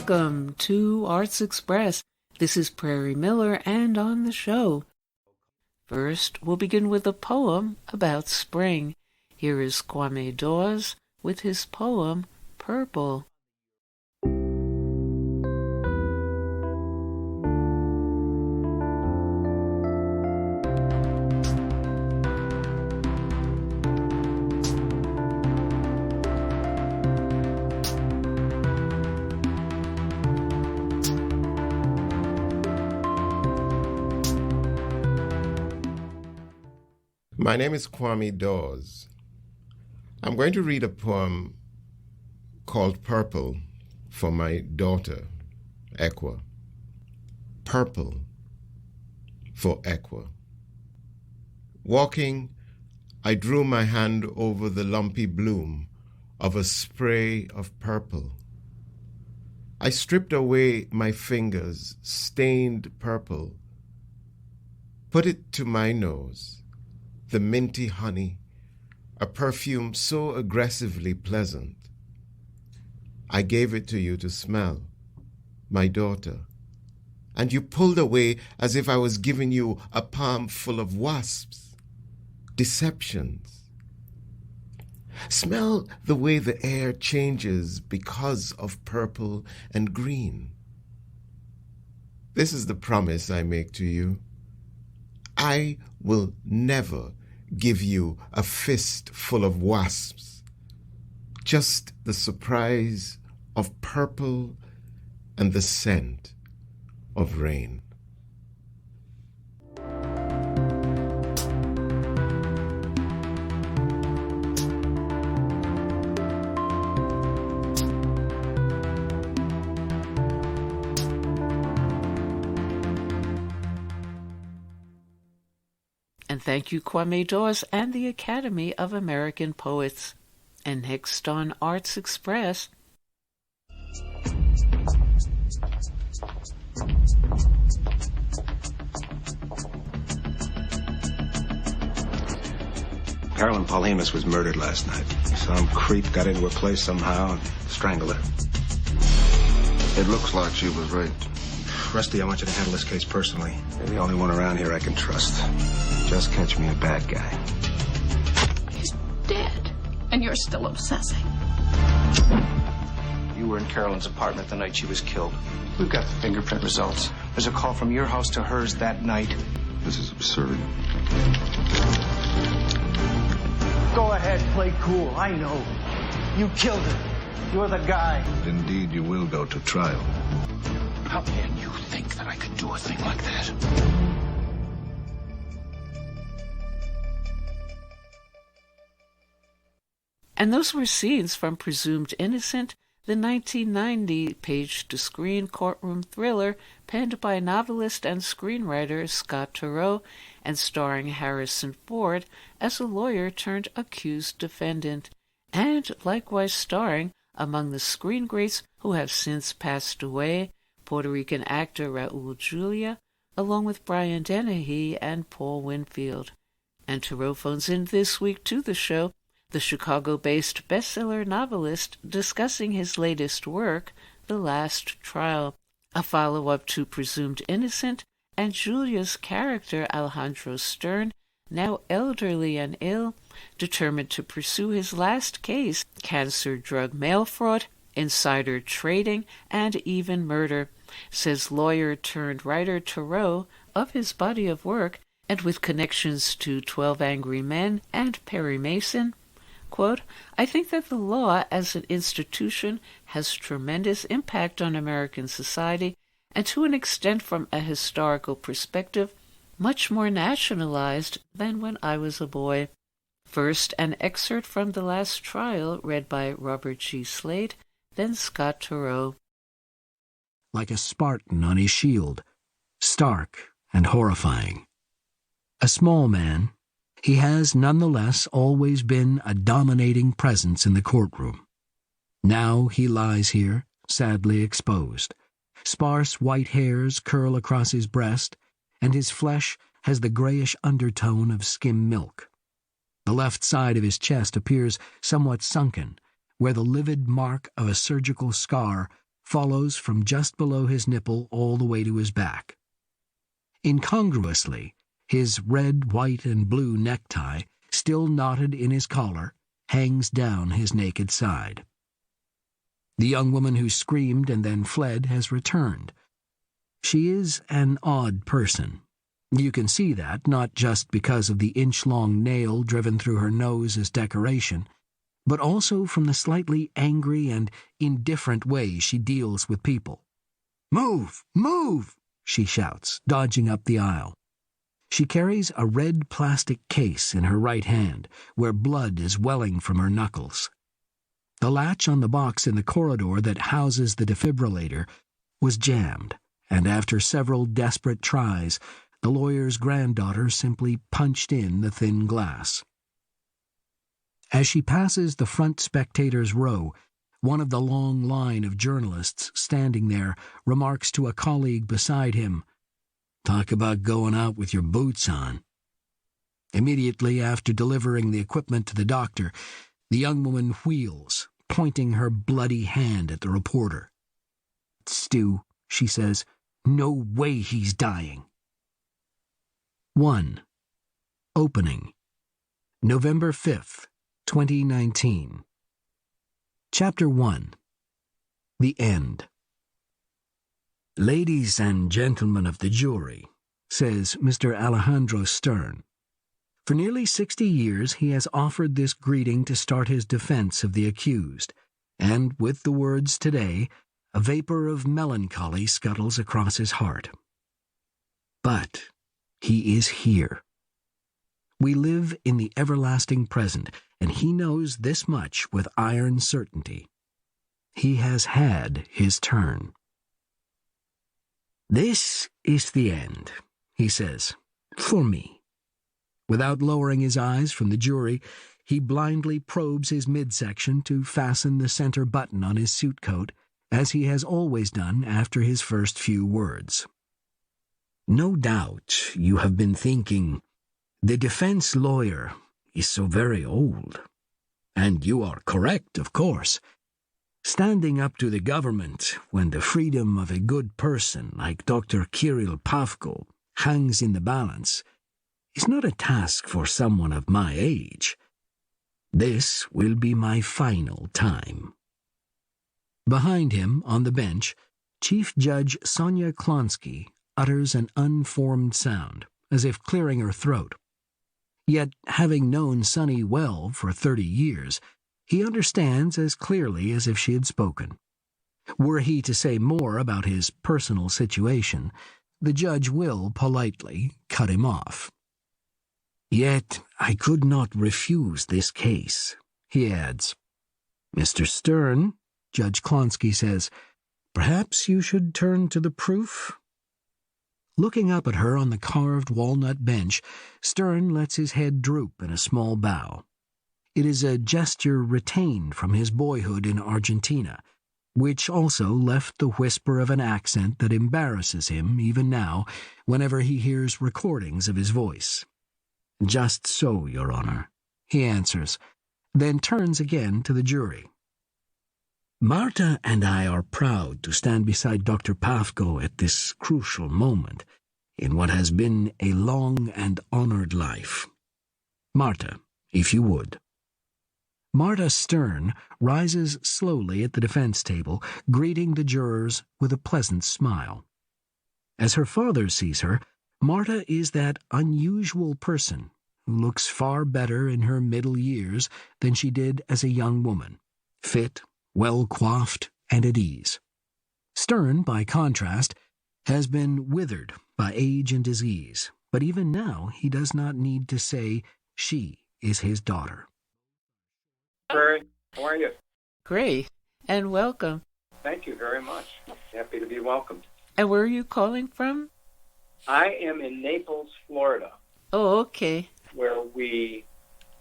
Welcome to Arts Express. This is Prairie Miller, and on the show. First, we'll begin with a poem about spring. Here is Kwame Dawes with his poem, Purple. My name is Kwame Dawes. I'm going to read a poem called Purple for my daughter, Ekwa. Purple for Ekwa. Walking, I drew my hand over the lumpy bloom of a spray of purple. I stripped away my fingers, stained purple, put it to my nose. The minty honey, a perfume so aggressively pleasant. I gave it to you to smell, my daughter, and you pulled away as if I was giving you a palm full of wasps, deceptions. Smell the way the air changes because of purple and green. This is the promise I make to you. I will never give you a fist full of wasps, just the surprise of purple and the scent of rain. And thank you, Kwame Dawes and the Academy of American Poets. And next on Arts Express. Carolyn Paulhamus was murdered last night. Some creep got into her place somehow and strangled her. It looks like she was raped. Rusty, I want you to handle this case personally. You're the only one around here I can trust. Just catch me a bad guy. He's dead, and you're still obsessing. You were in Carolyn's apartment the night she was killed. We've got the fingerprint results. There's a call from your house to hers that night. This is absurd. Go ahead, play cool. I know. You killed her. You're the guy. Indeed, you will go to trial. How can you think that I could do a thing like that? And those were scenes from Presumed Innocent, the 1990 page-to-screen courtroom thriller penned by novelist and screenwriter Scott Turow and starring Harrison Ford as a lawyer-turned-accused defendant, and likewise starring, among the screen greats who have since passed away, Puerto Rican actor Raul Julia, along with Brian Dennehy and Paul Winfield. And Turow phones in this week to the show, the Chicago-based bestseller novelist discussing his latest work, The Last Trial, a follow-up to Presumed Innocent, and Julia's character Alejandro Stern, now elderly and ill, determined to pursue his last case, cancer drug mail fraud, insider trading, and even murder, says lawyer-turned-writer Turow of his body of work, and with connections to 12 Angry Men and Perry Mason. Quote, I think that the law as an institution has tremendous impact on American society, and to an extent from a historical perspective, much more nationalized than when I was a boy. First, an excerpt from The Last Trial read by Robert G. Slade, then Scott Turow. Like a Spartan on his shield, stark and horrifying. A small man, he has nonetheless always been a dominating presence in the courtroom. Now he lies here, sadly exposed. Sparse white hairs curl across his breast, and his flesh has the grayish undertone of skim milk. The left side of his chest appears somewhat sunken, where the livid mark of a surgical scar follows from just below his nipple all the way to his back. Incongruously, his red, white, and blue necktie, still knotted in his collar, hangs down his naked side. The young woman who screamed and then fled has returned. She is an odd person. You can see that, not just because of the inch-long nail driven through her nose as decoration, but also from the slightly angry and indifferent way she deals with people. "Move! Move!" she shouts, dodging up the aisle. She carries a red plastic case in her right hand, where blood is welling from her knuckles. The latch on the box in the corridor that houses the defibrillator was jammed, and after several desperate tries, the lawyer's granddaughter simply punched in the thin glass. As she passes the front spectators' row, one of the long line of journalists standing there remarks to a colleague beside him, "Talk about going out with your boots on." Immediately after delivering the equipment to the doctor, the young woman wheels, pointing her bloody hand at the reporter. "Stu," she says, "no way he's dying." 1. Opening. November 5th, 2019. Chapter 1. The End. "Ladies and gentlemen of the jury," says Mr. Alejandro Stern. For nearly 60 years he has offered this greeting to start his defense of the accused, and with the words today, a vapor of melancholy scuttles across his heart. But he is here. We live in the everlasting present, and he knows this much with iron certainty. He has had his turn. "This is the end," he says, "for me." Without lowering his eyes from the jury, he blindly probes his midsection to fasten the center button on his suit coat, as he has always done after his first few words. "No doubt you have been thinking, the defense lawyer is so very old. And you are correct, of course. Standing up to the government when the freedom of a good person like Dr. Kirill Pavko hangs in the balance is not a task for someone of my age. This will be my final time." Behind him, on the bench, Chief Judge Sonia Klonsky utters an unformed sound, as if clearing her throat. Yet, having known Sonny well for 30 years, he understands as clearly as if she had spoken. Were he to say more about his personal situation, the judge will politely cut him off. "Yet I could not refuse this case," he adds. "Mr. Stern," Judge Klonsky says, "perhaps you should turn to the proof?" Looking up at her on the carved walnut bench, Stern lets his head droop in a small bow. It is a gesture retained from his boyhood in Argentina, which also left the whisper of an accent that embarrasses him even now whenever he hears recordings of his voice. "Just so, Your Honor," he answers, then turns again to the jury. "Marta and I are proud to stand beside Dr. Pavko at this crucial moment in what has been a long and honored life. Marta, if you would." Marta Stern rises slowly at the defense table, greeting the jurors with a pleasant smile. As her father sees her, Marta is that unusual person who looks far better in her middle years than she did as a young woman, fit, well-coiffed, and at ease. Stern, by contrast, has been withered by age and disease, but even now he does not need to say she is his daughter. Barry, how are you? Great, and welcome. Thank you very much. Happy to be welcomed. And where are you calling from? I am in Naples, Florida, Oh, okay. where we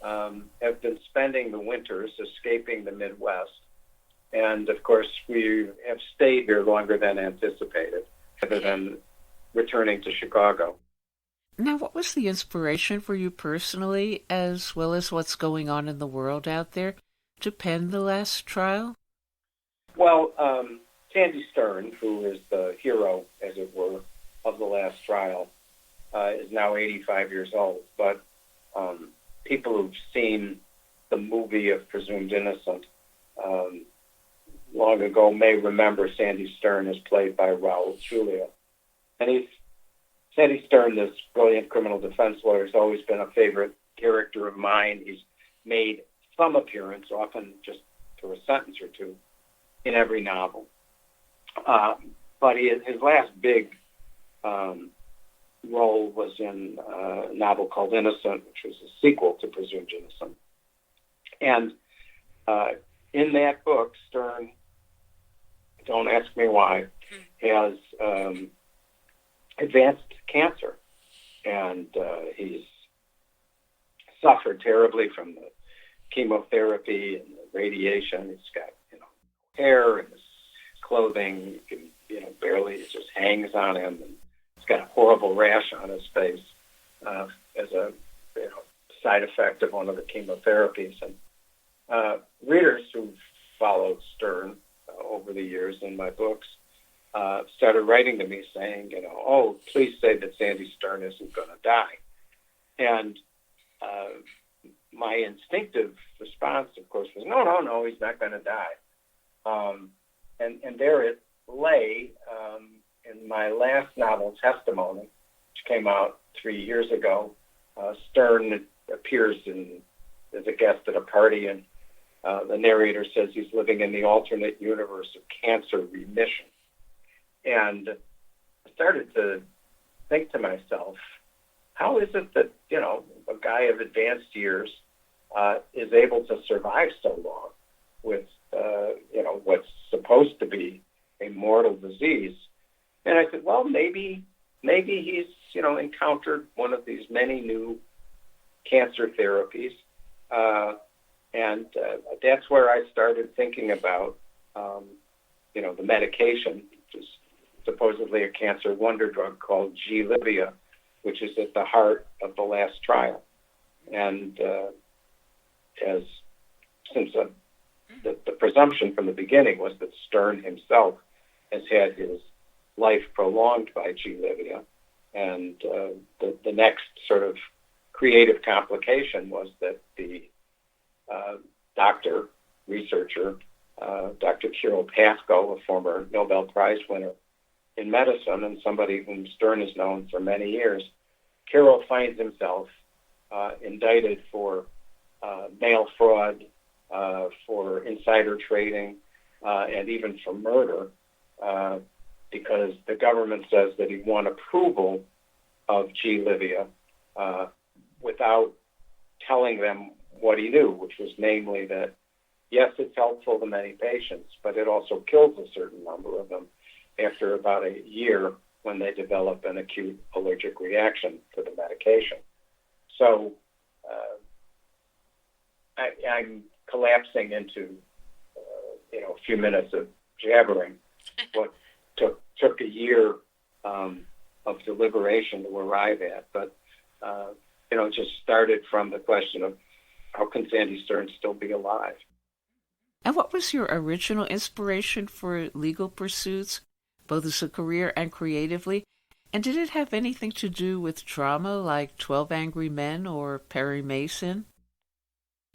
have been spending the winters escaping the Midwest. And, of course, we have stayed here longer than anticipated, rather than returning to Chicago. Now, what was the inspiration for you personally, as well as what's going on in the world out there, to pen the last trial? Well, Sandy Stern, who is the hero, as it were, of the last trial, is now 85 years old. But people who've seen the movie of Presumed Innocent long ago may remember Sandy Stern is played by Raul Julia. And Sandy Stern, this brilliant criminal defense lawyer, has always been a favorite character of mine. He's made some appearance, often just for a sentence or two, in every novel. But his last big role was in a novel called Innocent, which was a sequel to Presumed Innocent. And in that book, Stern, don't ask me why, has advanced cancer. And he's suffered terribly from the chemotherapy and the radiation. He's got, hair and his clothing, you can, barely, it just hangs on him. And he's got a horrible rash on his face as a, side effect of one of the chemotherapies. And readers who followed Stern over the years in my books started writing to me saying, oh, please say that Sandy Stern isn't going to die. And my instinctive response, of course, was, no, he's not going to die. And there it lay in my last novel, Testimony, which came out 3 years ago. Stern appears as a guest at a party, and the narrator says he's living in the alternate universe of cancer remission. And I started to think to myself, how is it that, a guy of advanced years is able to survive so long with, what's supposed to be a mortal disease? And I said, well, maybe he's, encountered one of these many new cancer therapies. And that's where I started thinking about, the medication, which is supposedly a cancer wonder drug called G-Livia, which is at the heart of the last trial. And since the presumption from the beginning was that Stern himself has had his life prolonged by G-Livia, and the next sort of creative complication was that the researcher, Dr. Turow, a former Nobel Prize winner in medicine and somebody whom Stern has known for many years, Turow finds himself indicted for mail fraud, for insider trading, and even for murder, because the government says that he won approval of G-Livia without telling them what he knew, which was namely that, yes, it's helpful to many patients, but it also kills a certain number of them after about a year when they develop an acute allergic reaction to the medication. So I'm collapsing into a few minutes of jabbering. What took a year of deliberation to arrive at, but it just started from the question of how can Sandy Stern still be alive? And what was your original inspiration for legal pursuits, both as a career and creatively? And did it have anything to do with drama like 12 Angry Men or Perry Mason?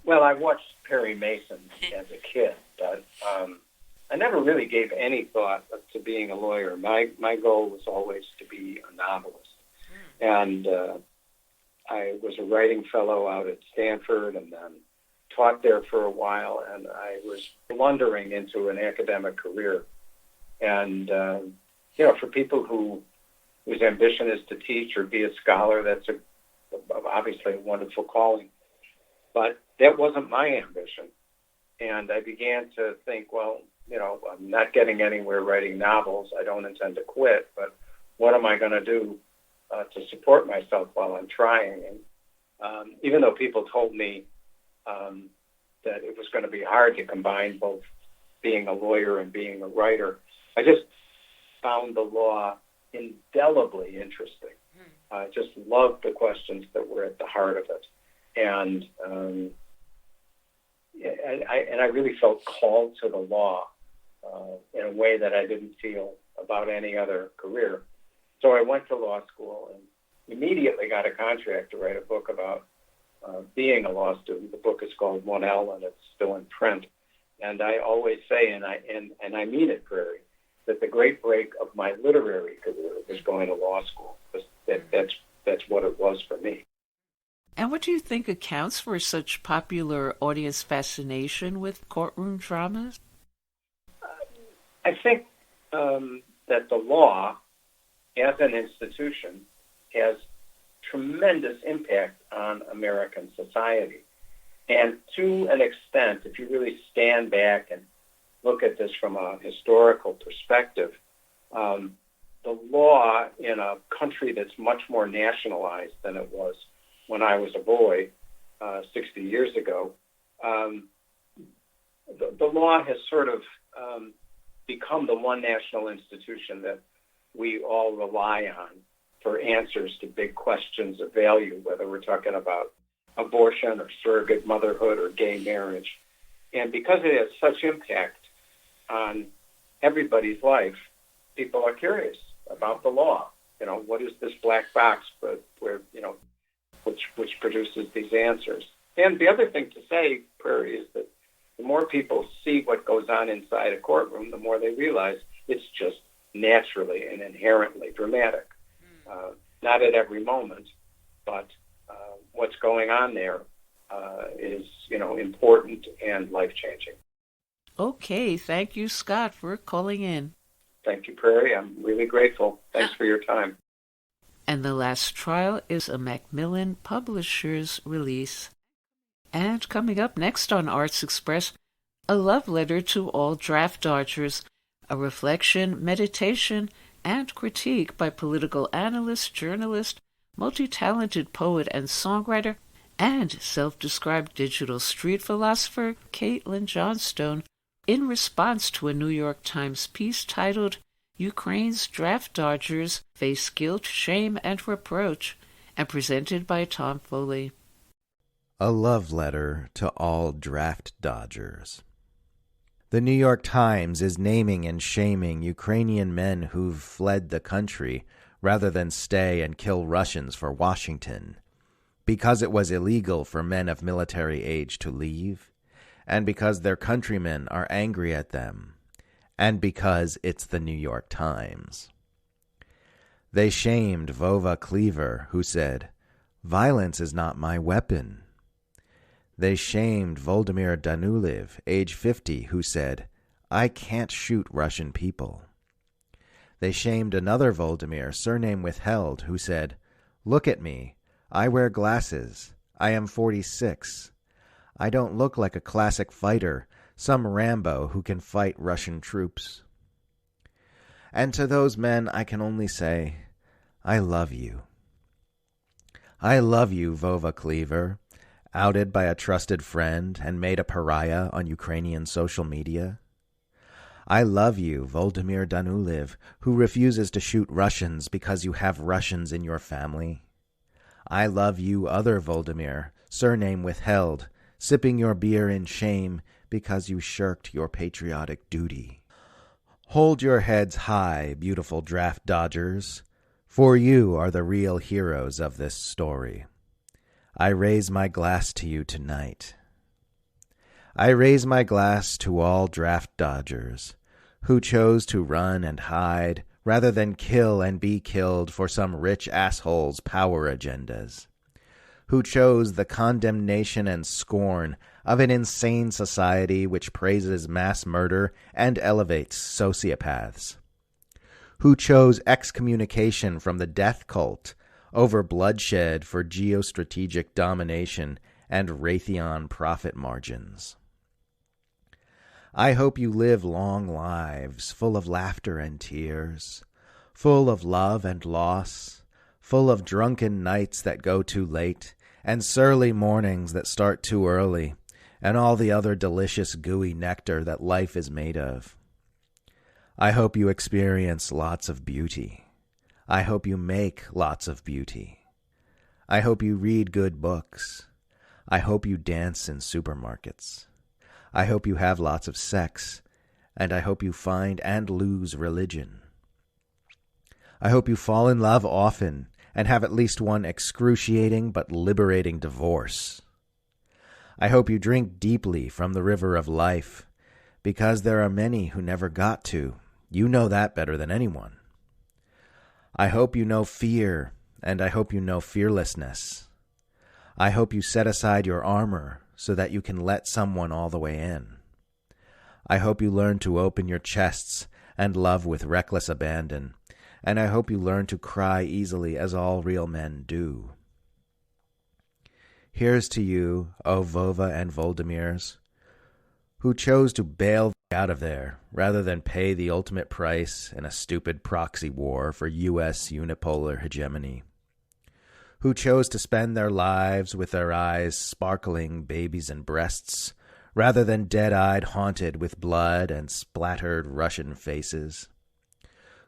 Well, I watched Perry Mason as a kid, but I never really gave any thought to being a lawyer. My goal was always to be a novelist. And I was a writing fellow out at Stanford and then taught there for a while, and I was blundering into an academic career. And, for people whose ambition is to teach or be a scholar, that's obviously a wonderful calling. But that wasn't my ambition. And I began to think, well, I'm not getting anywhere writing novels. I don't intend to quit, but what am I going to do to support myself while I'm trying? And even though people told me that it was going to be hard to combine both being a lawyer and being a writer, I just found the law indelibly interesting. I just loved the questions that were at the heart of it. And I really felt called to the law in a way that I didn't feel about any other career. So I went to law school and immediately got a contract to write a book about being a law student. The book is called 1L, and it's still in print. And I always say, and I mean it, Prairie, that the great break of my literary career was going to law school. That's what it was for me. And what do you think accounts for such popular audience fascination with courtroom dramas? I think that the law, as an institution, has tremendous impact on American society. And to an extent, if you really stand back and look at this from a historical perspective, the law in a country that's much more nationalized than it was when I was a boy 60 years ago, the law has sort of become the one national institution that we all rely on for answers to big questions of value, whether we're talking about abortion or surrogate motherhood or gay marriage. And because it has such impact on everybody's life, people are curious about the law. You know, what is this black box which produces these answers? And the other thing to say, Prairie, is that the more people see what goes on inside a courtroom, the more they realize it's just naturally and inherently dramatic. Not at every moment, but what's going on there is, important and life-changing. Okay, thank you, Scott, for calling in. Thank you, Prairie. I'm really grateful. Thanks for your time. And The Last Trial is a Macmillan Publishers release. And coming up next on Arts Express, a love letter to all draft dodgers, a reflection, meditation, and critique by political analyst, journalist, multi-talented poet and songwriter, and self-described digital street philosopher Caitlin Johnstone, in response to a New York Times piece titled Ukraine's Draft Dodgers Face Guilt, Shame, and Reproach, and presented by Tom Foley. A love letter to all draft dodgers. The New York Times is naming and shaming Ukrainian men who've fled the country rather than stay and kill Russians for Washington, because it was illegal for men of military age to leave, and because their countrymen are angry at them, and because it's the New York Times. They shamed Vova Cleaver, who said, "Violence is not my weapon." They shamed Volodymyr Danuliv, age 50, who said, "I can't shoot Russian people." They shamed another Volodymyr, surname withheld, who said, "Look at me. I wear glasses. I am 46. I don't look like a classic fighter, some Rambo who can fight Russian troops." And to those men I can only say, I love you. I love you, Vova Cleaver, outed by a trusted friend and made a pariah on Ukrainian social media. I love you, Volodymyr Danuliv, who refuses to shoot Russians because you have Russians in your family. I love you, other Volodymyr, surname withheld, sipping your beer in shame because you shirked your patriotic duty. Hold your heads high, beautiful draft dodgers, for you are the real heroes of this story. I raise my glass to you tonight. I raise my glass to all draft dodgers who chose to run and hide rather than kill and be killed for some rich asshole's power agendas, who chose the condemnation and scorn of an insane society which praises mass murder and elevates sociopaths, who chose excommunication from the death cult over bloodshed for geostrategic domination and Raytheon profit margins. I hope you live long lives full of laughter and tears, full of love and loss, full of drunken nights that go too late, and surly mornings that start too early, and all the other delicious gooey nectar that life is made of. I hope you experience lots of beauty. I hope you make lots of beauty. I hope you read good books. I hope you dance in supermarkets. I hope you have lots of sex, and I hope you find and lose religion. I hope you fall in love often and have at least one excruciating but liberating divorce. I hope you drink deeply from the river of life, because there are many who never got to. You know that better than anyone. I hope you know fear, and I hope you know fearlessness. I hope you set aside your armor so that you can let someone all the way in. I hope you learn to open your chests and love with reckless abandon, and I hope you learn to cry easily as all real men do. Here's to you, O Vova and Voldemirs, who chose to bail out of there rather than pay the ultimate price in a stupid proxy war for U.S. unipolar hegemony, who chose to spend their lives with their eyes sparkling babies and breasts rather than dead-eyed haunted with blood and splattered Russian faces,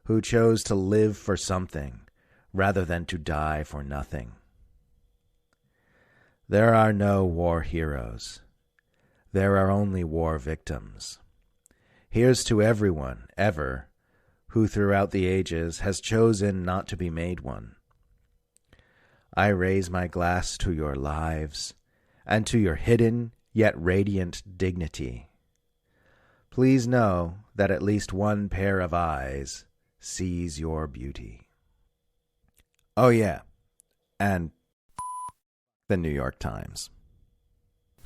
who chose to live for something rather than to die for nothing. There are no war heroes. There are only war victims. Here's to everyone, ever, who throughout the ages has chosen not to be made one. I raise my glass to your lives, and to your hidden yet radiant dignity. Please know that at least one pair of eyes sees your beauty. Oh yeah, and the New York Times.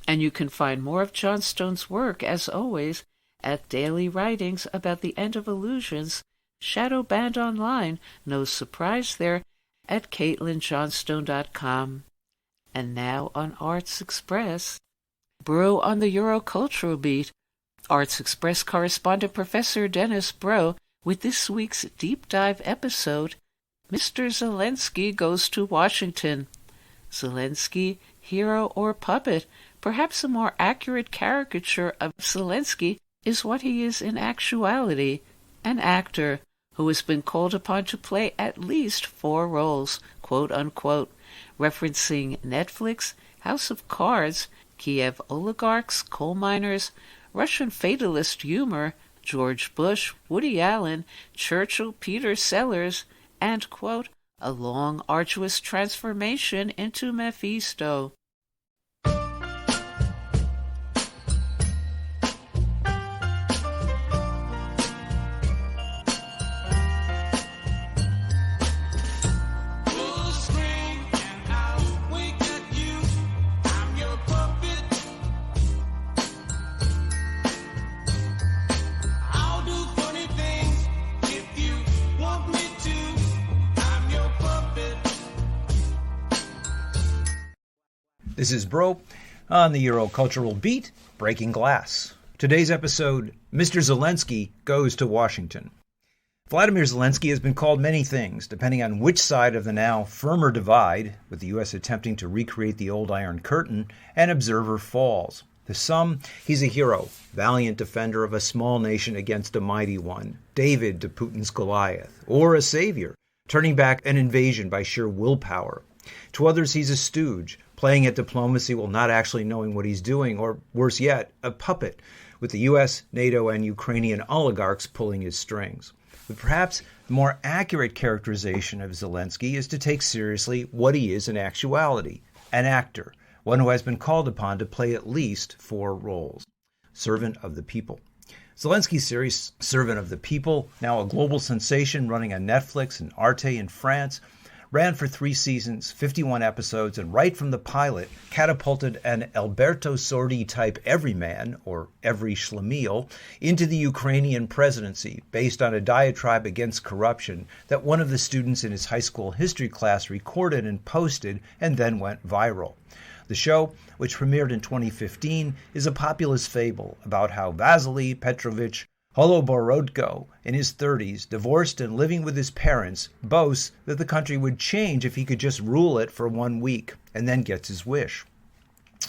And you can find more of Johnstone's work, as always, at Daily Writings About the End of Illusions, shadow banned online, no surprise there, at CaitlinJohnstone.com. And now on Arts Express, Bro on the Eurocultural Beat, Arts Express correspondent Professor Dennis Bro with this week's deep dive episode, Mr. Zelensky Goes to Washington. Zelensky, hero or puppet? Perhaps a more accurate caricature of Zelensky is what he is in actuality, an actor who has been called upon to play at least 4 roles, quote-unquote, referencing Netflix, House of Cards, Kiev oligarchs, coal miners, Russian fatalist humor, George Bush, Woody Allen, Churchill, Peter Sellers, and, quote, a long, arduous transformation into Mephisto. This is Bro on the Eurocultural Beat, Breaking Glass. Today's episode, Mr. Zelensky Goes to Washington. Vladimir Zelensky has been called many things, depending on which side of the now firmer divide, with the U.S. attempting to recreate the old Iron Curtain, an observer falls. To some, he's a hero, valiant defender of a small nation against a mighty one, David to Putin's Goliath, or a savior, turning back an invasion by sheer willpower. To others, he's a stooge, playing at diplomacy while not actually knowing what he's doing, or worse yet, a puppet, with the U.S., NATO, and Ukrainian oligarchs pulling his strings. But perhaps the more accurate characterization of Zelensky is to take seriously what he is in actuality, an actor, one who has been called upon to play at least 4 roles. Servant of the People. Zelensky's series, Servant of the People, now a global sensation running on Netflix and Arte in France, ran for 3 seasons, 51 episodes, and right from the pilot, catapulted an Alberto Sordi-type everyman, or every schlemiel, into the Ukrainian presidency, based on a diatribe against corruption that one of the students in his high school history class recorded and posted, and then went viral. The show, which premiered in 2015, is a populist fable about how Vasily Petrovich Holoborodko, in his 30s, divorced and living with his parents, boasts that the country would change if he could just rule it for 1 week, and then gets his wish.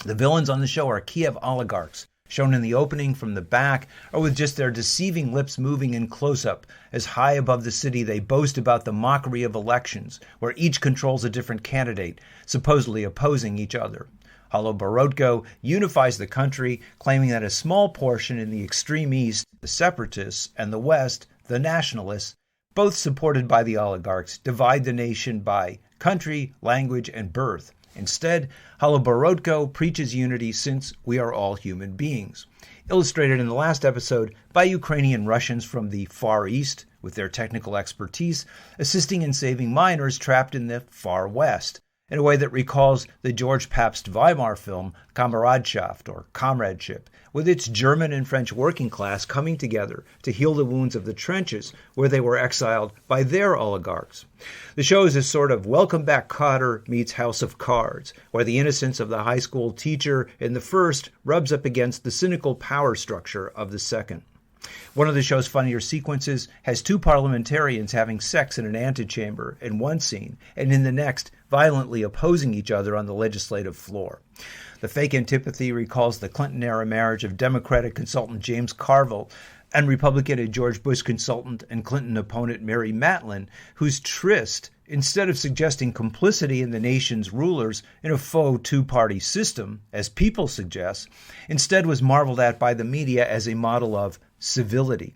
The villains on the show are Kiev oligarchs, shown in the opening from the back, or with just their deceiving lips moving in close-up, as high above the city they boast about the mockery of elections, where each controls a different candidate, supposedly opposing each other. Holoborodko unifies the country, claiming that a small portion in the extreme east, the separatists, and the west, the nationalists, both supported by the oligarchs, divide the nation by country, language, and birth. Instead, Holoborodko preaches unity since we are all human beings. Illustrated in the last episode by Ukrainian Russians from the Far East, with their technical expertise, assisting in saving miners trapped in the Far West, in a way that recalls the George Pabst Weimar film Kameradschaft, or Comradeship, with its German and French working class coming together to heal the wounds of the trenches where they were exiled by their oligarchs. The show is a sort of Welcome Back Kotter meets House of Cards, where the innocence of the high school teacher in the first rubs up against the cynical power structure of the second. One of the show's funnier sequences has two parliamentarians having sex in an antechamber in one scene, and in the next, violently opposing each other on the legislative floor. The fake antipathy recalls the Clinton-era marriage of Democratic consultant James Carville and Republican and George Bush consultant and Clinton opponent Mary Matlin, whose tryst, instead of suggesting complicity in the nation's rulers in a faux two-party system, as People suggests, instead was marveled at by the media as a model of civility.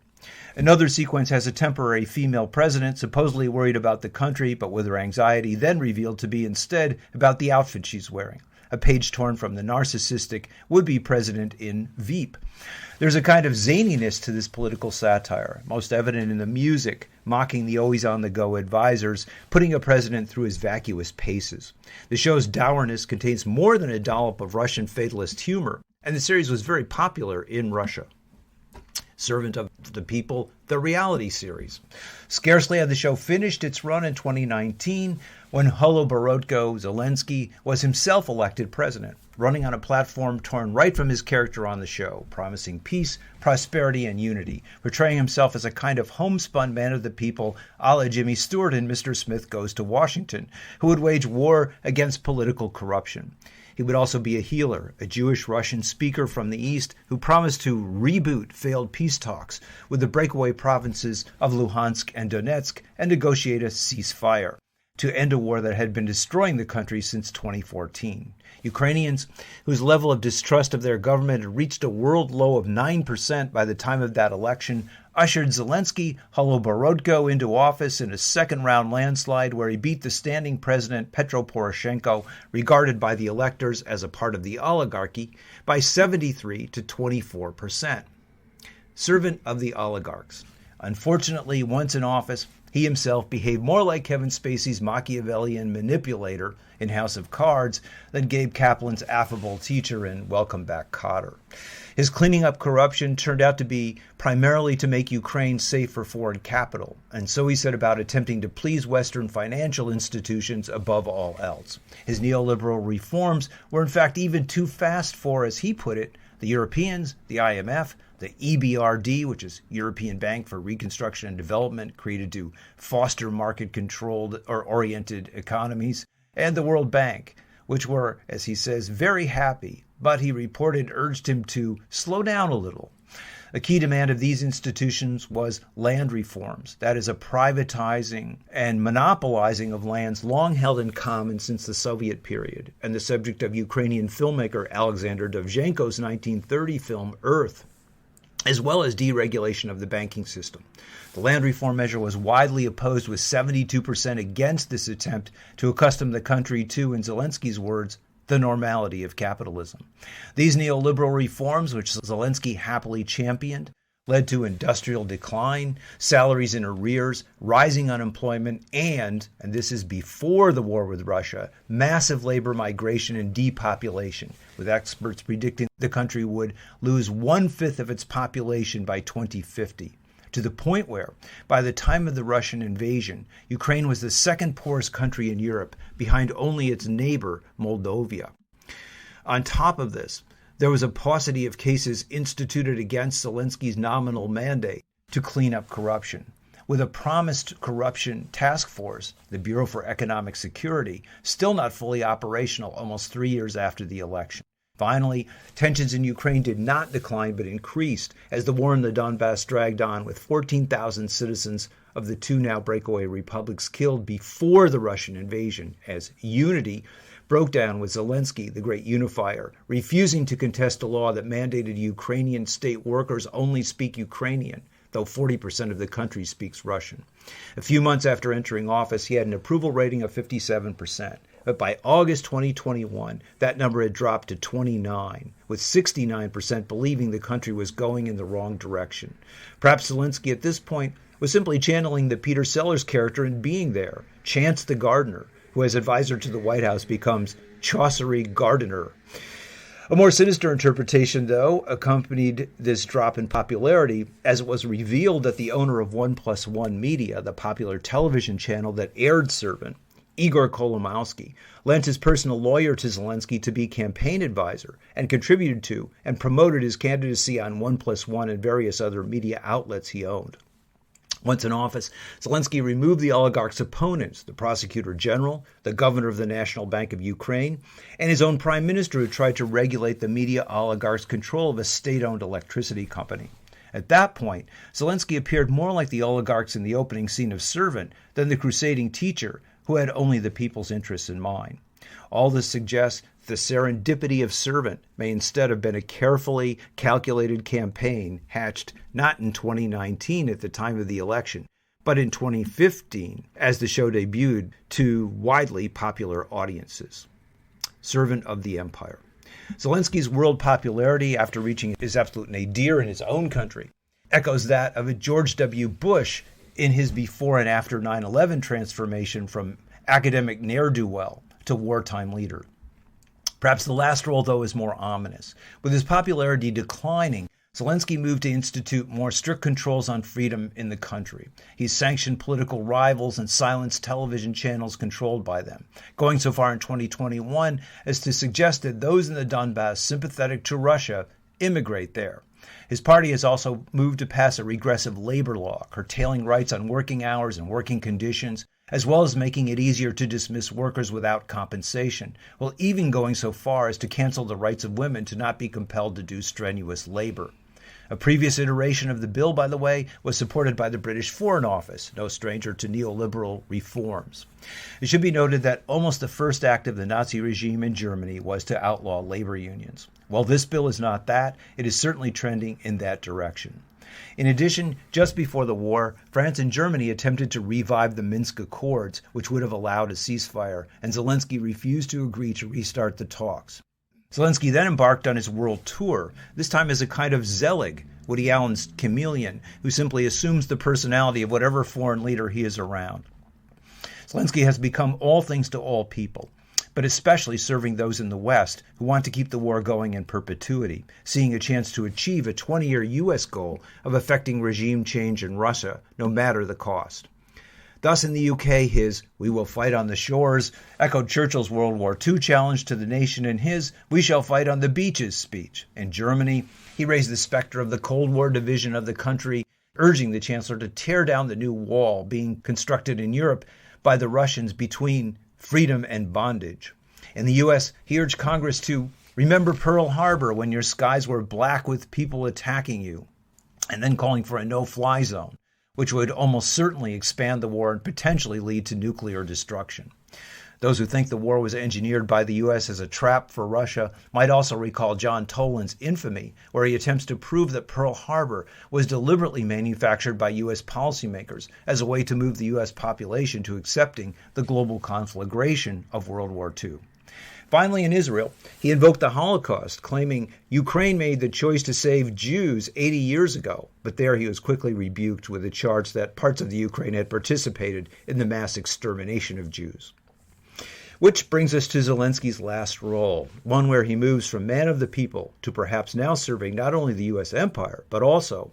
Another sequence has a temporary female president supposedly worried about the country, but with her anxiety then revealed to be instead about the outfit she's wearing, a page torn from the narcissistic would-be president in Veep. There's a kind of zaniness to this political satire, most evident in the music, mocking the always-on-the-go advisors, putting a president through his vacuous paces. The show's dourness contains more than a dollop of Russian fatalist humor, and the series was very popular in Russia. Servant of the People, the reality series. Scarcely had the show finished its run in 2019 when Holoborodko Zelensky was himself elected president, running on a platform torn right from his character on the show, promising peace, prosperity, and unity, portraying himself as a kind of homespun man of the people a la Jimmy Stewart in Mr. Smith Goes to Washington, who would wage war against political corruption. He would also be a healer, a Jewish Russian speaker from the East who promised to reboot failed peace talks with the breakaway provinces of Luhansk and Donetsk and negotiate a ceasefire to end a war that had been destroying the country since 2014. Ukrainians, whose level of distrust of their government had reached a world low of 9% by the time of that election, ushered Zelensky Holoborodko into office in a second-round landslide where he beat the standing president Petro Poroshenko, regarded by the electors as a part of the oligarchy, by 73 to 24%. Servant of the oligarchs. Unfortunately, once in office, he himself behaved more like Kevin Spacey's Machiavellian manipulator in House of Cards than Gabe Kaplan's affable teacher in Welcome Back, Kotter. His cleaning up corruption turned out to be primarily to make Ukraine safe for foreign capital, and so he set about attempting to please Western financial institutions above all else. His neoliberal reforms were in fact even too fast for, as he put it, the Europeans, the IMF, the EBRD, which is European Bank for Reconstruction and Development, created to foster market-controlled or oriented economies, and the World Bank, which were, as he says, very happy, but he reported urged him to slow down a little. A key demand of these institutions was land reforms, that is, a privatizing and monopolizing of lands long held in common since the Soviet period, and the subject of Ukrainian filmmaker Alexander Dovzhenko's 1930 film Earth, as well as deregulation of the banking system. The land reform measure was widely opposed, with 72% against this attempt to accustom the country to, in Zelensky's words, the normality of capitalism. These neoliberal reforms, which Zelensky happily championed, led to industrial decline, salaries in arrears, rising unemployment, and this is before the war with Russia, massive labor migration and depopulation, with experts predicting the country would lose 1/5 of its population by 2050, to the point where, by the time of the Russian invasion, Ukraine was the second poorest country in Europe, behind only its neighbor, Moldova. On top of this, there was a paucity of cases instituted against Zelensky's nominal mandate to clean up corruption, with a promised corruption task force, the Bureau for Economic Security, still not fully operational almost 3 years after the election. Finally, tensions in Ukraine did not decline but increased as the war in the Donbass dragged on, with 14,000 citizens of the two now breakaway republics killed before the Russian invasion, as unity broke down with Zelensky, the great unifier, refusing to contest a law that mandated Ukrainian state workers only speak Ukrainian, though 40% of the country speaks Russian. A few months after entering office, he had an approval rating of 57%. But by August 2021, that number had dropped to 29, with 69% believing the country was going in the wrong direction. Perhaps Zelensky at this point was simply channeling the Peter Sellers character in Being There, Chance the gardener, who as advisor to the White House becomes Chaucery Gardener. A more sinister interpretation, though, accompanied this drop in popularity, as it was revealed that the owner of 1+1 Media, the popular television channel that aired Servant, Igor Kolomowski, lent his personal lawyer to Zelensky to be campaign advisor and contributed to and promoted his candidacy on 1+1 and various other media outlets he owned. Once in office, Zelensky removed the oligarch's opponents, the prosecutor general, the governor of the National Bank of Ukraine, and his own prime minister who tried to regulate the media oligarch's control of a state-owned electricity company. At that point, Zelensky appeared more like the oligarchs in the opening scene of Servant than the crusading teacher who had only the people's interests in mind. All this suggests the serendipity of Servant may instead have been a carefully calculated campaign hatched not in 2019 at the time of the election, but in 2015 as the show debuted to widely popular audiences. Servant of the Empire. Zelensky's world popularity after reaching his absolute nadir in his own country echoes that of a George W. Bush in his before and after 9/11 transformation from academic ne'er-do-well to wartime leader. Perhaps the last role, though, is more ominous. With his popularity declining, Zelensky moved to institute more strict controls on freedom in the country. He sanctioned political rivals and silenced television channels controlled by them, going so far in 2021 as to suggest that those in the Donbass sympathetic to Russia immigrate there. His party has also moved to pass a regressive labor law, curtailing rights on working hours and working conditions, as well as making it easier to dismiss workers without compensation, while even going so far as to cancel the rights of women to not be compelled to do strenuous labor. A previous iteration of the bill, by the way, was supported by the British Foreign Office, no stranger to neoliberal reforms. It should be noted that almost the first act of the Nazi regime in Germany was to outlaw labor unions. While this bill is not that, it is certainly trending in that direction. In addition, just before the war, France and Germany attempted to revive the Minsk Accords, which would have allowed a ceasefire, and Zelensky refused to agree to restart the talks. Zelensky then embarked on his world tour, this time as a kind of Zelig, Woody Allen's chameleon, who simply assumes the personality of whatever foreign leader he is around. Zelensky has become all things to all people, but especially serving those in the West who want to keep the war going in perpetuity, seeing a chance to achieve a 20-year U.S. goal of effecting regime change in Russia, no matter the cost. Thus, in the UK, his "We will fight on the shores" echoed Churchill's World War II challenge to the nation in his "We shall fight on the beaches" speech. In Germany, he raised the specter of the Cold War division of the country, urging the Chancellor to tear down the new wall being constructed in Europe by the Russians between freedom and bondage. In the U.S., he urged Congress to remember Pearl Harbor when your skies were black with people attacking you, and then calling for a no-fly zone, which would almost certainly expand the war and potentially lead to nuclear destruction. Those who think the war was engineered by the U.S. as a trap for Russia might also recall John Toland's infamy, where he attempts to prove that Pearl Harbor was deliberately manufactured by U.S. policymakers as a way to move the U.S. population to accepting the global conflagration of World War II. Finally, in Israel, he invoked the Holocaust, claiming Ukraine made the choice to save Jews 80 years ago, but there he was quickly rebuked with the charge that parts of the Ukraine had participated in the mass extermination of Jews. Which brings us to Zelensky's last role, one where he moves from man of the people to perhaps now serving not only the U.S. empire, but also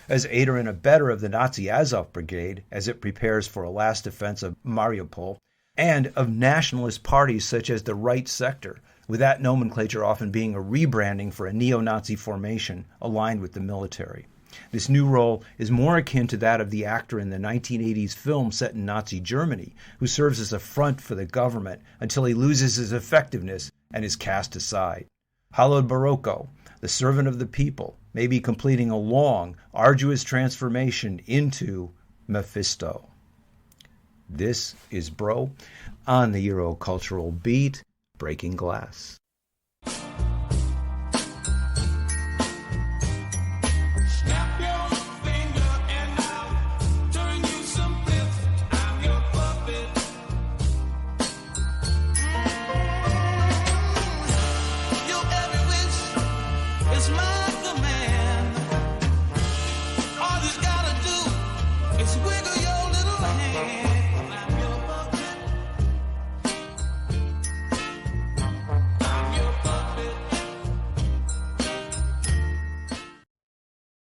as aider and abettor of the Nazi Azov Brigade as it prepares for a last defense of Mariupol, and of nationalist parties such as the Right Sector, with that nomenclature often being a rebranding for a neo-Nazi formation aligned with the military. This new role is more akin to that of the actor in the 1980s film set in Nazi Germany, who serves as a front for the government until he loses his effectiveness and is cast aside. Hallowed Barocco, the servant of the people, may be completing a long, arduous transformation into Mephisto. This is Bro on the Eurocultural Beat. Breaking Glass.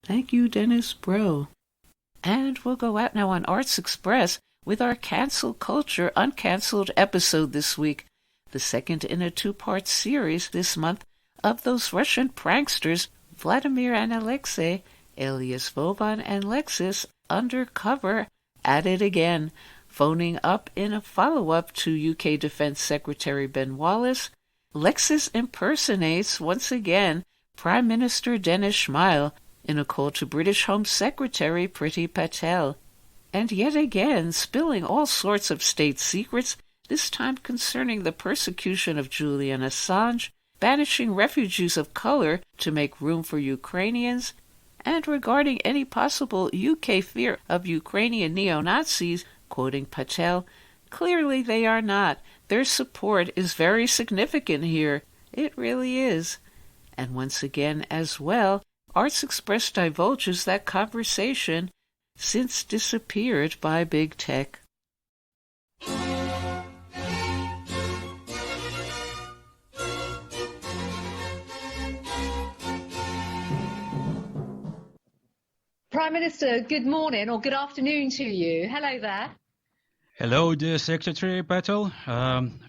Thank you, Dennis Bro. And we'll go out now on Arts Express with our Cancel Culture Uncancelled episode this week, the second in a two-part series this month of those Russian pranksters Vladimir and Alexei, alias Vovan and Lexis, undercover at it again, phoning up in a follow-up to UK Defence Secretary Ben Wallace. Lexis impersonates, once again, Prime Minister Dennis Shmyhal in a call to British Home Secretary Priti Patel, and yet again spilling all sorts of state secrets, this time concerning the persecution of Julian Assange, banishing refugees of color to make room for Ukrainians, and regarding any possible UK fear of Ukrainian neo-Nazis, quoting Patel, clearly they are not. Their support is very significant here. It really is. And once again as well, Arts Express divulges that conversation since disappeared by big tech. Prime Minister, good morning or good afternoon to you. Hello there. Hello, dear Secretary Patel.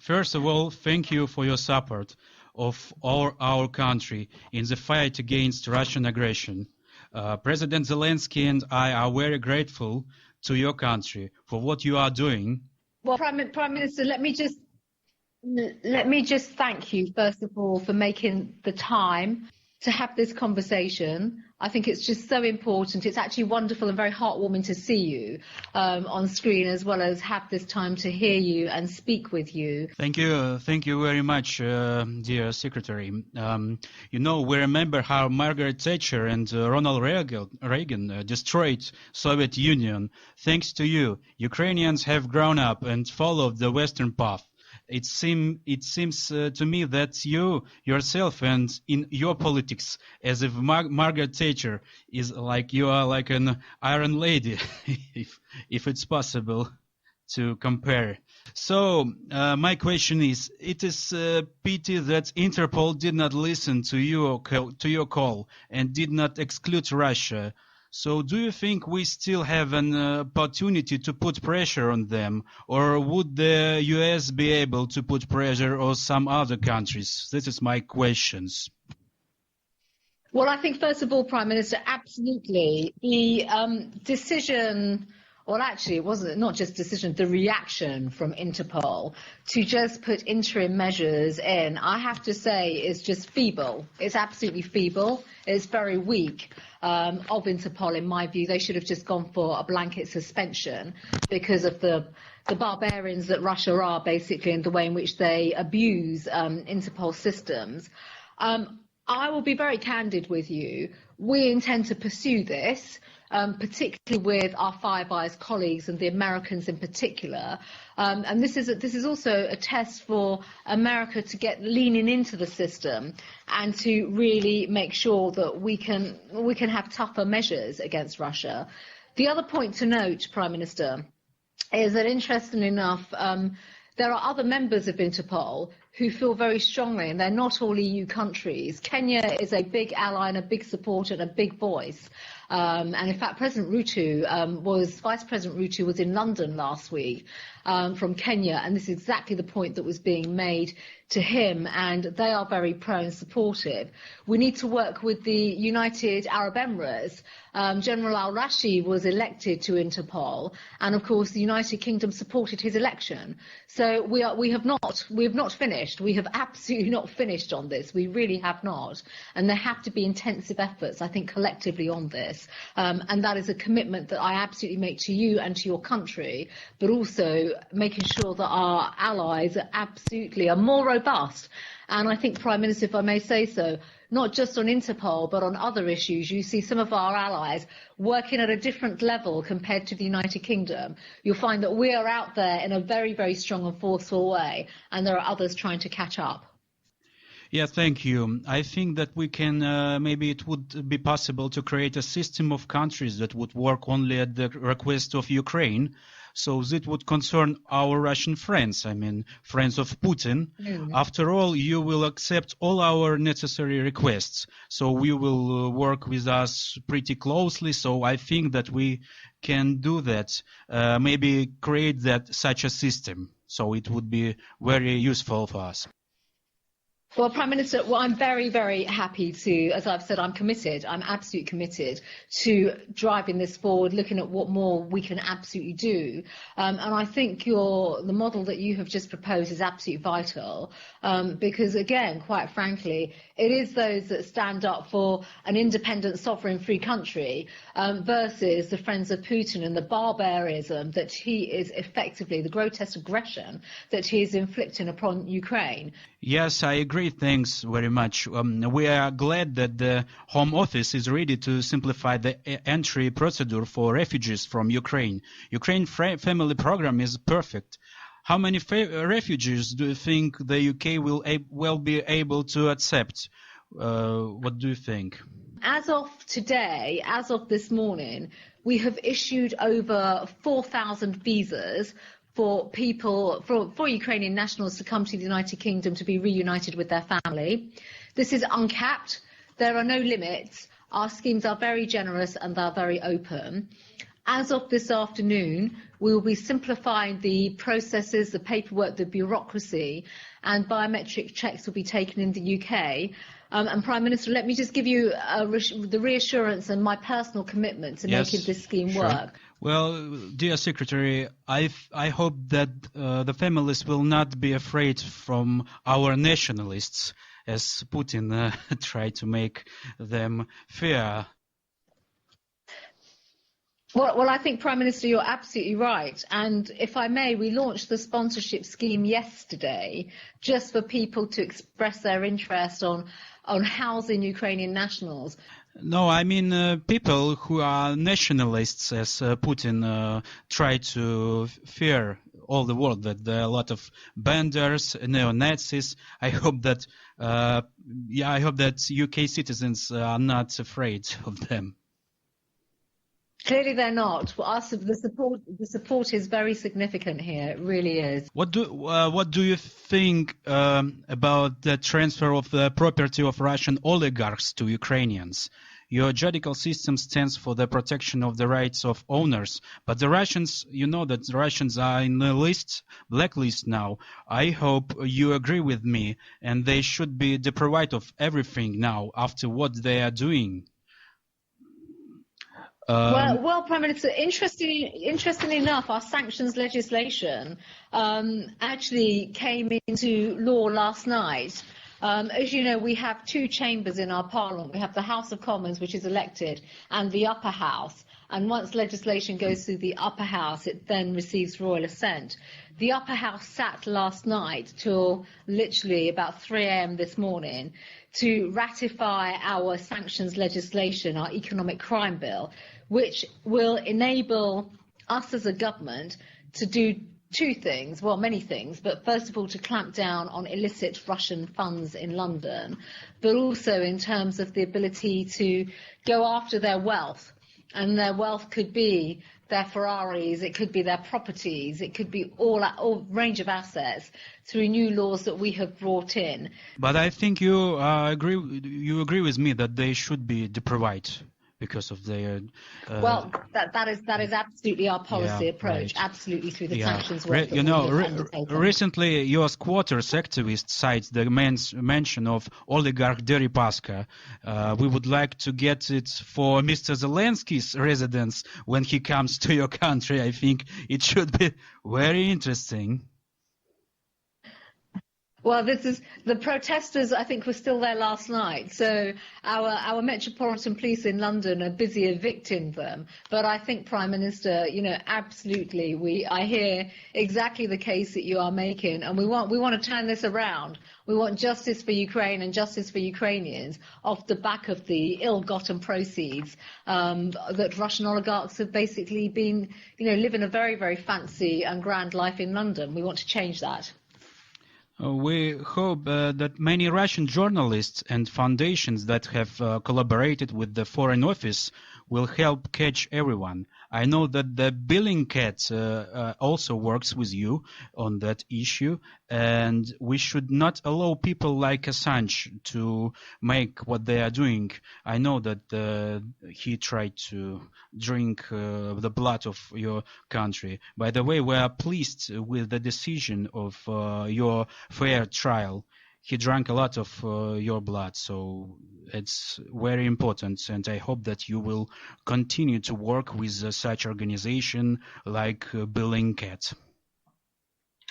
First of all, thank you for your support of our country in the fight against Russian aggression. President Zelensky and I are very grateful to your country for what you are doing. Well, Prime Minister, let me just thank you, first of all, for making the time to have this conversation. I think it's just so important. It's actually wonderful and very heartwarming to see you on screen, as well as have this time to hear you and speak with you. Thank you very much, dear Secretary. We remember how Margaret Thatcher and Ronald Reagan destroyed Soviet Union. Thanks to you, Ukrainians have grown up and followed the Western path. It seems to me that you yourself and in your politics, as if Margaret Thatcher is like you are like an Iron Lady, if it's possible to compare. So my question is: it is a pity that Interpol did not listen to your call and did not exclude Russia. So do you think we still have an opportunity to put pressure on them, or would the US be able to put pressure on some other countries? This is my questions. Well, I think, first of all, Prime Minister, absolutely. The decision, well, actually, it wasn't not just decision, the reaction from Interpol to just put interim measures in, I have to say, is just feeble. It's absolutely feeble. It's very weak. Of Interpol, in my view, they should have just gone for a blanket suspension because of the barbarians that Russia are, basically, and the way in which they abuse Interpol systems. I will be very candid with you. We intend to pursue this, particularly with our Five Eyes colleagues and the Americans in particular. And this is also a test for America to get leaning into the system and to really make sure that we can have tougher measures against Russia. The other point to note, Prime Minister, is that, interestingly enough, there are other members of Interpol who feel very strongly, and they're not all EU countries. Kenya is a big ally and a big supporter and a big voice. And in fact, Vice President Ruto was in London last week from Kenya, and this is exactly the point that was being made to him, and they are very pro and supportive. We need to work with the United Arab Emirates. General al-Rashi was elected to Interpol, and of course the United Kingdom supported his election. So we have not finished. finished. We have absolutely not finished on this. We really have not. And there have to be intensive efforts, I think, collectively on this. And that is a commitment that I absolutely make to you and to your country, but also making sure that our allies are more robust. And I think, Prime Minister, if I may say so, not just on Interpol, but on other issues, you see some of our allies working at a different level compared to the United Kingdom. You'll find that we are out there in a very, very strong and forceful way, and there are others trying to catch up. Yeah, thank you. I think that we can, maybe it would be possible to create a system of countries that would work only at the request of Ukraine. So that would concern our Russian friends, I mean, friends of Putin. After all, you will accept all our necessary requests. So we will work with us pretty closely. So I think that we can do that, maybe create such a system. So it would be very useful for us. Well, Prime Minister, I'm very, very happy to, as I've said, I'm absolutely committed to driving this forward, looking at what more we can absolutely do. And I think the model that you have just proposed is absolutely vital, because, again, quite frankly, it is those that stand up for an independent, sovereign, free country versus the friends of Putin and the barbarism that he is effectively, the grotesque aggression that he is inflicting upon Ukraine. Yes, I agree. Thanks very much. We are glad that the Home Office is ready to simplify the entry procedure for refugees from Ukraine. Ukraine family program is perfect. How many refugees do you think the UK will be able to accept? What do you think? As of today, as of this morning, we have issued over 4,000 visas for people, for Ukrainian nationals to come to the United Kingdom to be reunited with their family. This is uncapped. There are no limits. Our schemes are very generous and they're very open. As of this afternoon, we will be simplifying the processes, the paperwork, the bureaucracy, and biometric checks will be taken in the UK. And Prime Minister, let me just give you the reassurance and my personal commitment to making this scheme work. Well, dear Secretary, I hope that the families will not be afraid from our nationalists, as Putin tried to make them fear. Well, I think, Prime Minister, you're absolutely right. And if I may, we launched the sponsorship scheme yesterday just for people to express their interest on housing Ukrainian nationals. No, I mean people who are nationalists, as Putin tried to fear all the world, that there are a lot of banders, neo-Nazis. I hope that UK citizens are not afraid of them. Clearly, they're not. The support is very significant here. It really is. What do you think about the transfer of the property of Russian oligarchs to Ukrainians? Your judicial system stands for the protection of the rights of owners, but the Russians, you know that the Russians are in the blacklist now. I hope you agree with me, and they should be deprived of everything now after what they are doing. Well, Prime Minister, interestingly enough, our sanctions legislation actually came into law last night. As you know, we have two chambers in our parliament. We have the House of Commons, which is elected, and the upper house. And once legislation goes through the upper house, it then receives royal assent. The upper house sat last night till literally about 3 a.m. this morning to ratify our sanctions legislation, our economic crime bill, which will enable us as a government to do two things, well, many things, but first of all, to clamp down on illicit Russian funds in London, but also in terms of the ability to go after their wealth. And their wealth could be their Ferraris, it could be their properties, it could be all range of assets through new laws that we have brought in. But I think you agree with me that they should be deprived because of their... well, that is absolutely our policy approach, right. Absolutely through the sanctions work. Recently, U.S. Quarters activists cite the mention of oligarch Deripaska. We would like to get it for Mr. Zelensky's residence when he comes to your country. I think it should be very interesting. Well, the protesters, I think, were still there last night. So our Metropolitan Police in London are busy evicting them. But I think, Prime Minister, absolutely, I hear exactly the case that you are making, and we want to turn this around. We want justice for Ukraine and justice for Ukrainians off the back of the ill-gotten proceeds that Russian oligarchs have basically been, living a very, very fancy and grand life in London. We want to change that. We hope that many Russian journalists and foundations that have collaborated with the Foreign Office will help catch everyone. I know that the Bellingcat also works with you on that issue, and we should not allow people like Assange to make what they are doing. I know that he tried to drink the blood of your country. By the way, we are pleased with the decision of your fair trial. He drank a lot of your blood, so it's very important, and I hope that you will continue to work with such organization like Bellingcat.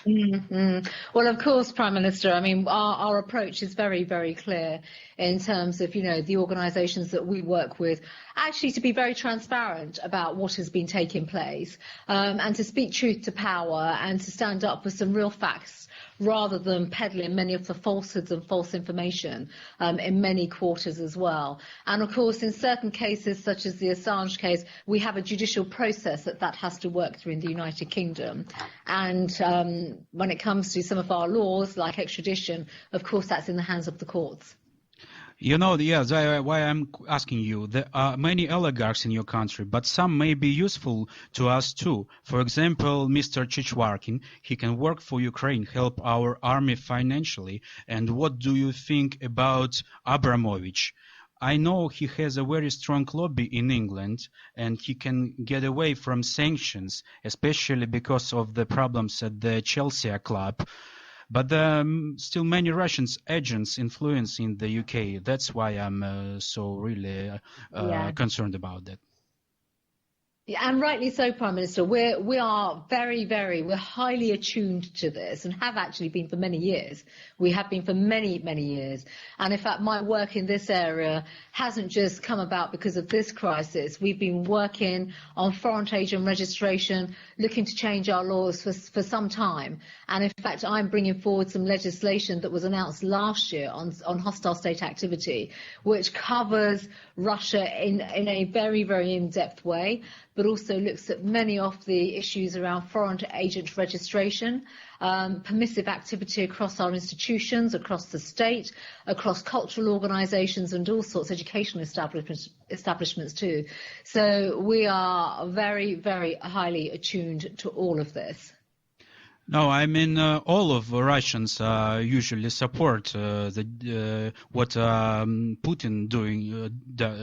Mm-hmm. Well, of course, Prime Minister. I mean, our approach is very, very clear in terms of, the organisations that we work with, actually to be very transparent about what has been taking place, and to speak truth to power and to stand up for some real facts rather than peddling many of the falsehoods and false information in many quarters as well. And of course, in certain cases, such as the Assange case, we have a judicial process that has to work through in the United Kingdom. And when it comes to some of our laws, like extradition, of course, that's in the hands of the courts. Yes, why I'm asking you. There are many oligarchs in your country, but some may be useful to us too. For example, Mr. Chichwarkin, he can work for Ukraine, help our army financially. And what do you think about Abramovich? I know he has a very strong lobby in England, and he can get away from sanctions, especially because of the problems at the Chelsea club. But there are still many Russian agents influence in the UK. That's why I'm so really concerned about that. Yeah, and rightly so, Prime Minister. We are we're highly attuned to this, and have actually been for many years. We have been for many, many years. And in fact, my work in this area hasn't just come about because of this crisis. We've been working on foreign agent registration, looking to change our laws for some time. And in fact, I'm bringing forward some legislation that was announced last year on hostile state activity, which covers Russia in a very, very in-depth way, but also looks at many of the issues around foreign agent registration, permissive activity across our institutions, across the state, across cultural organisations and all sorts, educational establishments too. So we are very, very highly attuned to all of this. No, I mean all of Russians usually support what Putin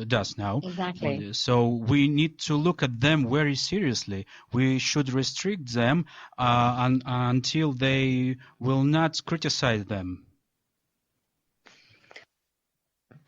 does now. Exactly. So we need to look at them very seriously. We should restrict them until they will not criticize them.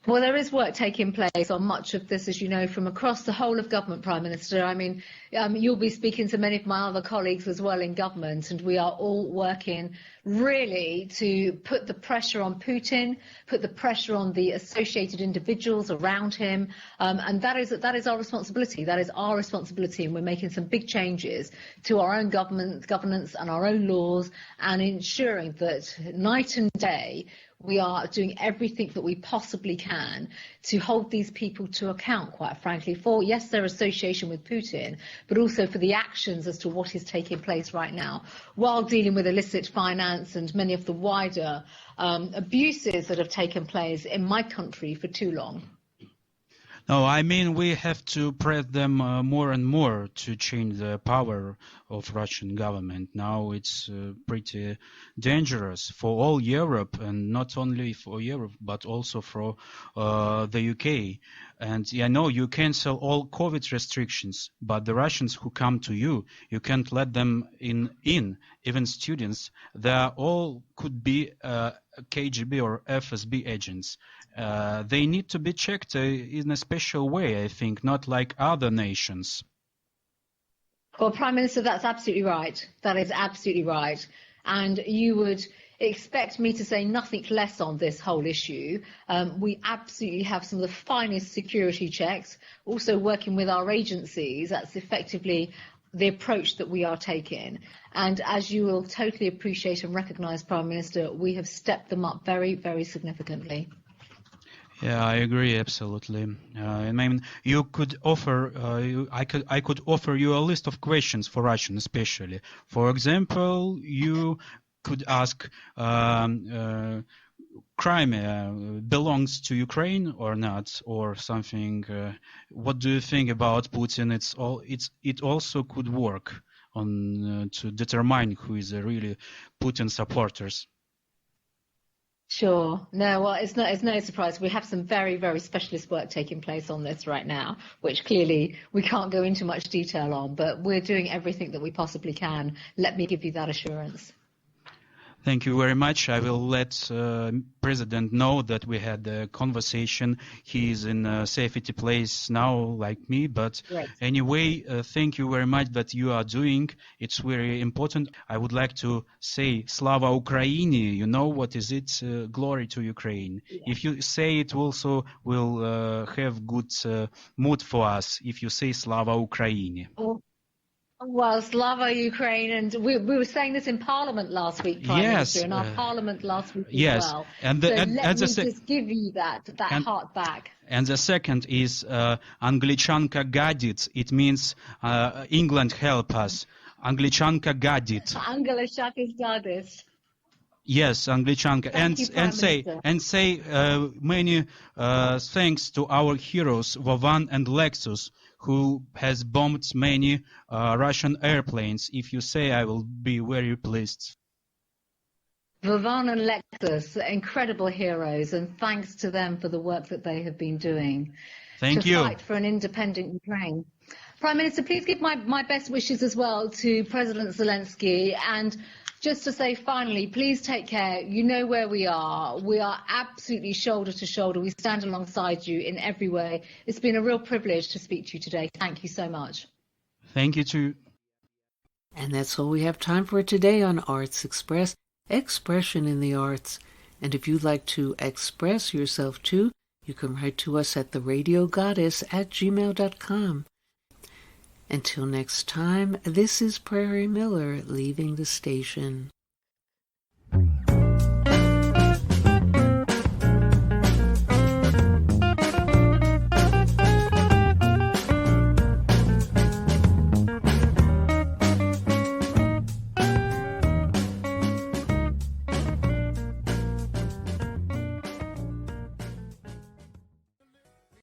Well, there is work taking place on much of this, as you know, from across the whole of government, Prime Minister. I mean, you'll be speaking to many of my other colleagues as well in government, and we are all working really to put the pressure on Putin, put the pressure on the associated individuals around him, and that is our responsibility. That is our responsibility, and we're making some big changes to our own governance and our own laws, and ensuring that night and day we are doing everything that we possibly can to hold these people to account, quite frankly, for, yes, their association with Putin, but also for the actions as to what is taking place right now, while dealing with illicit finance and many of the wider abuses that have taken place in my country for too long. No, I mean we have to press them more and more to change the power of Russian government. Now it's pretty dangerous for all Europe, and not only for Europe but also for the UK. And I know you cancel all COVID restrictions, but the Russians who come to you can't let them in. Even students, they all could be KGB or FSB agents. They need to be checked in a special way, I think, not like other nations. Well, Prime Minister, that's absolutely right. That is absolutely right. And you would expect me to say nothing less on this whole issue. We absolutely have some of the finest security checks, also working with our agencies. That's effectively the approach that we are taking. And as you will totally appreciate and recognise, Prime Minister, we have stepped them up very, very significantly. Yeah, I agree absolutely. I mean, you could offer. I could offer you a list of questions for Russian, especially. For example, you could ask, Crimea belongs to Ukraine or not, or something. What do you think about Putin? It also could work on to determine who is really Putin supporters. Sure. No, well, it's no surprise. We have some very, very specialist work taking place on this right now, which clearly we can't go into much detail on, but we're doing everything that we possibly can. Let me give you that assurance. Thank you very much. I will let President know that we had a conversation. He is in a safety place now, like me. But right. Anyway, thank you very much that you are doing. It's very important. I would like to say Slava Ukraini. You know what is it? Glory to Ukraine. Yeah. If you say it, also will have good mood for us. If you say Slava Ukraini. Oh. Well, Slava Ukraine, and we were saying this in Parliament last week, Prime Minister, in our Parliament last week as well. And let me just give you that heart back. And the second is Anglichanka gadit. It means England help us. Anglichanka gadit. Anglichanka gadit. Yes, Anglichanka, and say many thanks to our heroes Vovan and Lexus, who has bombed many Russian airplanes. If you say, I will be very pleased. Vovan and Lexus, incredible heroes, and thanks to them for the work that they have been doing. Thank you. To fight for an independent Ukraine. Prime Minister, please give my best wishes as well to President Zelensky, and just to say finally, please take care. You know where we are. We are absolutely shoulder to shoulder. We stand alongside you in every way. It's been a real privilege to speak to you today. Thank you so much. Thank you too. And that's all we have time for today on Arts Express, Expression in the Arts. And if you'd like to express yourself too, you can write to us at theradiogoddess@gmail.com. Until next time, this is Prairie Miller leaving the station.